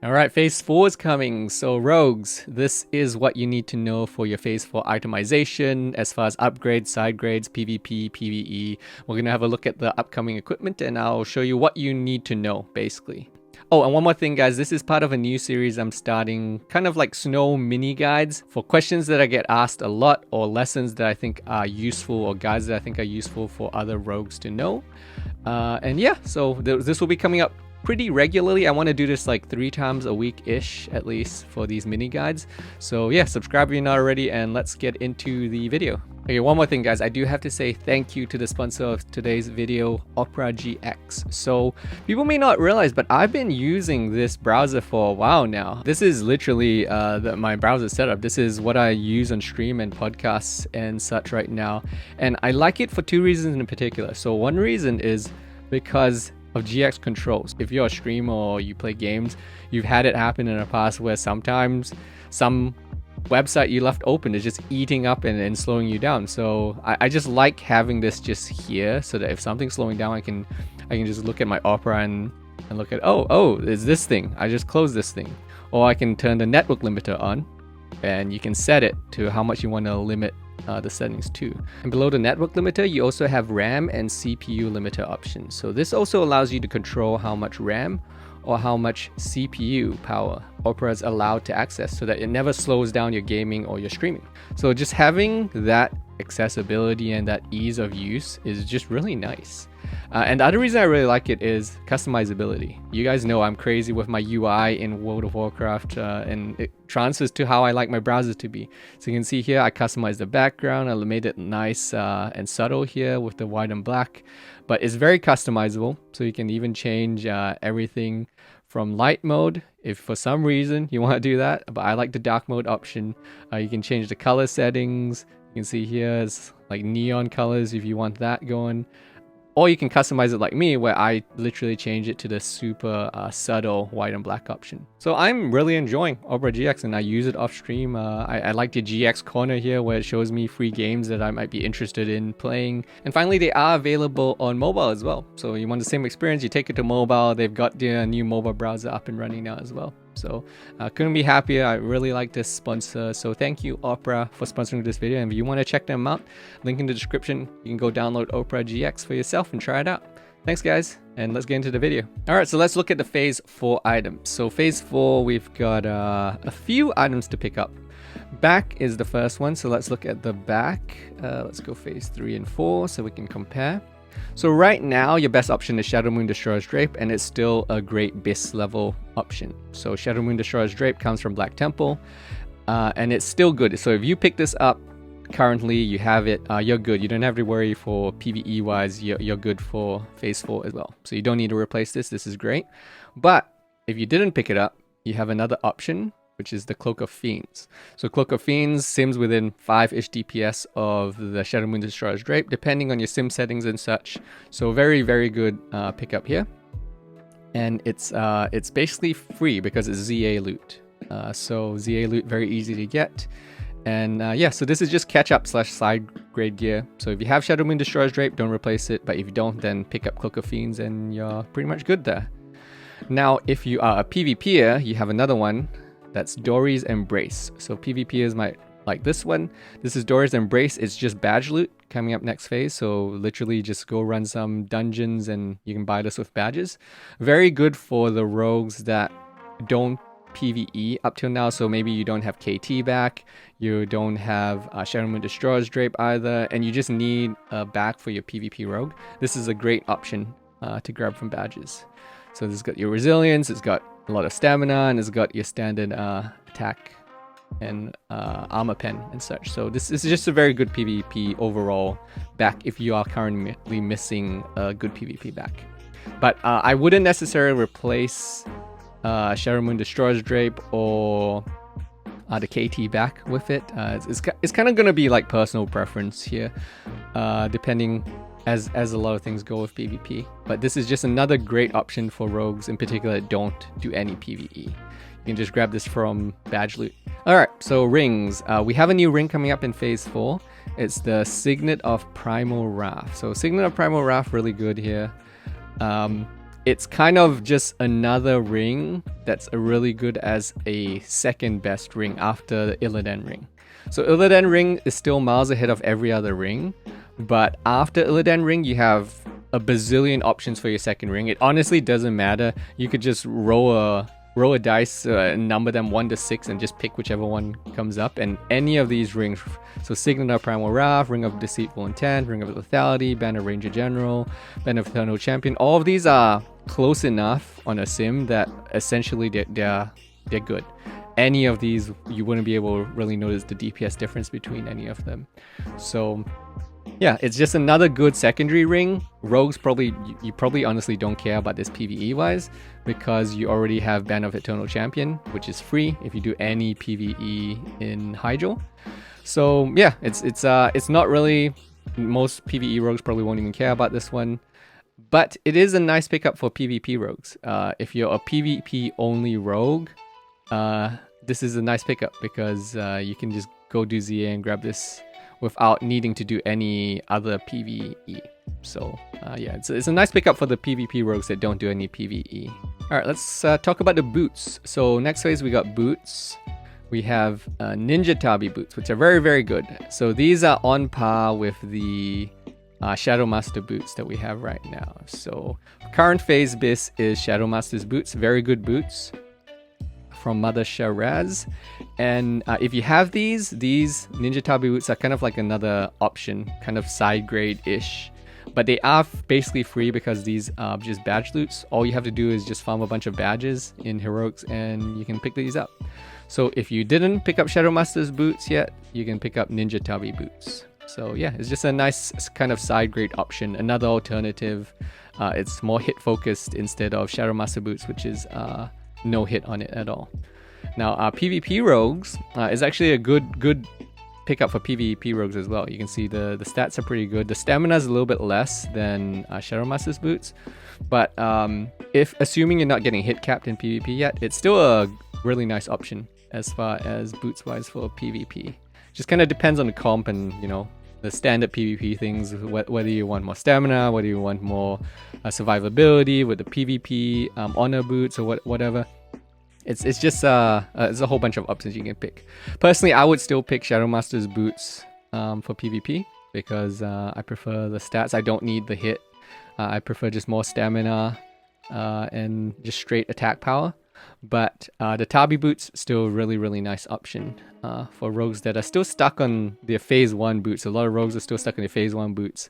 Alright, phase 4 is coming. So rogues, this is what you need to know for your phase 4 itemization as far as upgrades, side grades, PvP, PvE. We're going to have a look at the upcoming equipment and I'll show you what you need to know basically. Oh, and one more thing guys, this is part of a new series I'm starting, kind of like snow mini guides for questions that I get asked a lot or lessons that I think are useful or guides that I think are useful for other rogues to know. And yeah, so this will be coming up pretty regularly. I want to do this like 3 times a week-ish at least for these mini guides. So yeah, subscribe if you're not already and let's get into the video. Okay, one more thing guys, I do have to say thank you to the sponsor of today's video, Opera GX. So people may not realize, but I've been using this browser for a while now. This is literally my browser setup. This is what I use on stream and podcasts and such right now. And I like it for 2 reasons in particular. So one reason is because of GX controls. If you're a streamer or you play games, you've had it happen in the past where sometimes some website you left open is just eating up and slowing you down. So I just like having this just here so that if something's slowing down, I can just look at my Opera and look at, oh, it's this thing. I just closed this thing. Or I can turn the network limiter on and you can set it to how much you want to limit the settings too. And below the network limiter, you also have RAM and CPU limiter options. So this also allows you to control how much RAM or how much CPU power Opera is allowed to access so that it never slows down your gaming or your streaming. So just having that accessibility and that ease of use is just really nice. And the other reason I really like it is customizability. You guys know I'm crazy with my UI in World of Warcraft and it transfers to how I like my browser to be. So you can see here I customized the background, I made it nice and subtle here with the white and black. But it's very customizable, so you can even change everything from light mode if for some reason you want to do that. But I like the dark mode option. You can change the color settings. You can see here it's like neon colors if you want that going. Or you can customize it like me, where I literally change it to the super subtle white and black option. So I'm really enjoying Opera GX and I use it off stream. I like the GX corner here where it shows me free games that I might be interested in playing. And finally, they are available on mobile as well. So you want the same experience, you take it to mobile. They've got their new mobile browser up and running now as well. So couldn't be happier. I really like this sponsor. So thank you Opera for sponsoring this video. And if you want to check them out, link in the description. You can go download Opera GX for yourself and try it out. Thanks guys, and let's get into the video. Alright, so let's look at the phase 4 items. So phase 4, we've got a few items to pick up. Back is the first one, so let's look at the back. Let's go phase 3 and 4 so we can compare. So right now, your best option is Shadowmoon Destroyer's Drape, and it's still a great BIS level option. So Shadowmoon Destroyer's Drape comes from Black Temple, and it's still good. So if you pick this up currently, you have it, you're good. You don't have to worry for PvE wise, you're good for phase 4 as well. So you don't need to replace this, this is great. But if you didn't pick it up, you have another option, which is the Cloak of Fiends. So Cloak of Fiends sims within 5-ish DPS of the Shadowmoon Destroyer's Drape, depending on your sim settings and such. So very, very good pickup here. And it's basically free because it's ZA loot. So ZA loot, very easy to get. And yeah, so this is just catch-up / side grade gear. So if you have Shadowmoon Destroyer's Drape, don't replace it. But if you don't, then pick up Cloak of Fiends and you're pretty much good there. Now, if you are a PvPer, you have another one. That's Dory's Embrace. So PvPers might like this one. This is Dory's Embrace. It's just badge loot coming up next phase. So literally just go run some dungeons and you can buy this with badges. Very good for the rogues that don't PvE up till now. So maybe you don't have KT back. You don't have Shadowmoon Destroyer's Drape either. And you just need a back for your PvP rogue. This is a great option to grab from badges. So this has got your resilience. It's got a lot of stamina, and it's got your standard attack and armor pen and such. So this is just a very good PvP overall back if you are currently missing a good PvP back. But I wouldn't necessarily replace Shadowmoon Destroyer's Drape or the KT back with it. It's kind of going to be like personal preference here, depending as a lot of things go with PvP. But this is just another great option for rogues in particular that don't do any PvE. You can just grab this from badge loot. Alright, so rings. We have a new ring coming up in phase 4. It's the Signet of Primal Wrath. So Signet of Primal Wrath, really good here. it's kind of just another ring that's really good as a second best ring after the Illidan ring. So Illidan ring is still miles ahead of every other ring, but after Illidan ring you have a bazillion options for your second ring. It honestly doesn't matter. You could just roll a dice, number them 1 to 6, and just pick whichever one comes up. And any of these rings, so Signet of Primal Wrath, Ring of Deceitful Intent, Ring of Lethality, Banner Ranger General, Banner of Eternal Champion, all of these are close enough on a sim that essentially they're good. Any of these, you wouldn't be able to really notice the DPS difference between any of them. So yeah, it's just another good secondary ring. Rogues you probably honestly don't care about this PvE wise, because you already have Banner of Eternal Champion, which is free if you do any PvE in Hyjal. So yeah, it's not really, most PvE rogues probably won't even care about this one, but it is a nice pickup for PvP rogues. If you're a PvP only rogue, this is a nice pickup, because you can just go do ZA and grab this without needing to do any other PvE. So yeah, it's a nice pickup for the PvP rogues that don't do any PvE. Alright, let's talk about the boots. So next phase we got boots. We have Ninja Tabi boots, which are very, very good. So these are on par with the Shadow Master boots that we have right now. So current phase bis is Shadow Master's boots, very good boots from Mother Sharaz. And if you have these Ninja Tabi boots are kind of like another option, kind of side grade-ish. But they are basically free because these are just badge loots. All you have to do is just farm a bunch of badges in Heroics and you can pick these up. So if you didn't pick up Shadow Master's boots yet, you can pick up Ninja Tabi boots. So yeah, it's just a nice kind of side grade option, another alternative. It's more hit focused instead of Shadow Master boots, which is no hit on it at all. Now PvP rogues is actually a good pickup for PvP rogues as well. You can see the stats are pretty good. The stamina is a little bit less than Shadow Master's boots, but if assuming you're not getting hit capped in PvP yet, it's still a really nice option as far as boots wise for PvP. Just kind of depends on the comp and, you know, the standard PvP things, whether you want more stamina, whether you want more survivability with the PvP honor boots or whatever. It's just it's a whole bunch of options you can pick. Personally, I would still pick Shadow Master's boots for PvP because I prefer the stats. I don't need the hit. I prefer just more stamina and just straight attack power. But the Tabi boots still really nice option for rogues that are still stuck on their phase 1 boots. A lot of rogues are still stuck on their phase 1 boots.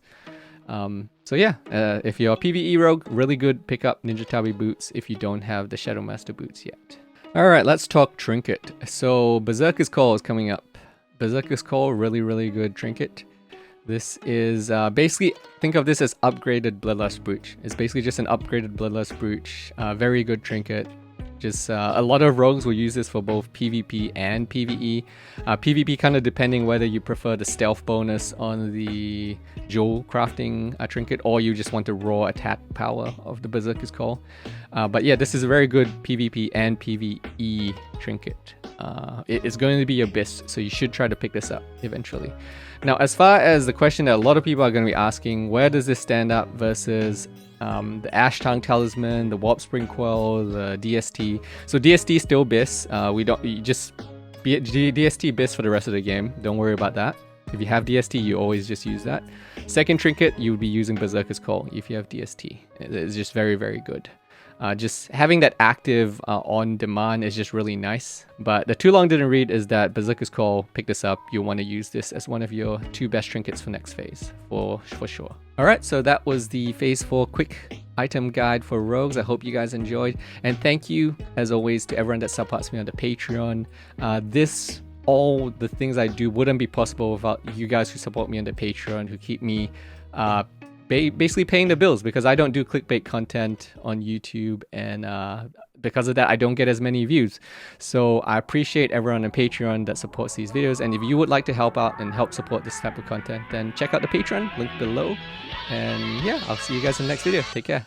So yeah, if you're a PvE rogue, really good pick up Ninja Tabi boots if you don't have the Shadow Master boots yet. Alright, let's talk Trinket. So Berserker's Call is coming up. Berserker's Call, really good trinket. This is basically, think of this as upgraded Bloodlust Brooch. It's basically just an upgraded Bloodlust Brooch. Very good trinket. Just a lot of rogues will use this for both PvP and PvE. PvP kind of depending whether you prefer the stealth bonus on the jewel crafting trinket or you just want the raw attack power of the Berserker's Call. But yeah, this is a very good PvP and PvE trinket. It is going to be Abyss, so you should try to pick this up eventually. Now, as far as the question that a lot of people are going to be asking, where does this stand up versus the Ash Tongue Talisman, the Warp Spring Quell, the DST? So DST still Biss. You just DST Biss for the rest of the game. Don't worry about that. If you have DST, you always just use that. Second trinket, you would be using Berserker's Call if you have DST. It's just very good. Just having that active on demand is just really nice. But the too long didn't read is that Berserker's Call, pick this up. You'll want to use this as one of your 2 best trinkets for next phase, for sure. Alright, so that was the phase 4 quick item guide for rogues. I hope you guys enjoyed. And thank you, as always, to everyone that supports me on the Patreon. All the things I do wouldn't be possible without you guys who support me on the Patreon, who keep me basically paying the bills, because I don't do clickbait content on YouTube, and because of that I don't get as many views. So I appreciate everyone on Patreon that supports these videos, and if you would like to help out and help support this type of content, then check out the Patreon, link below. And yeah, I'll see you guys in the next video. Take care.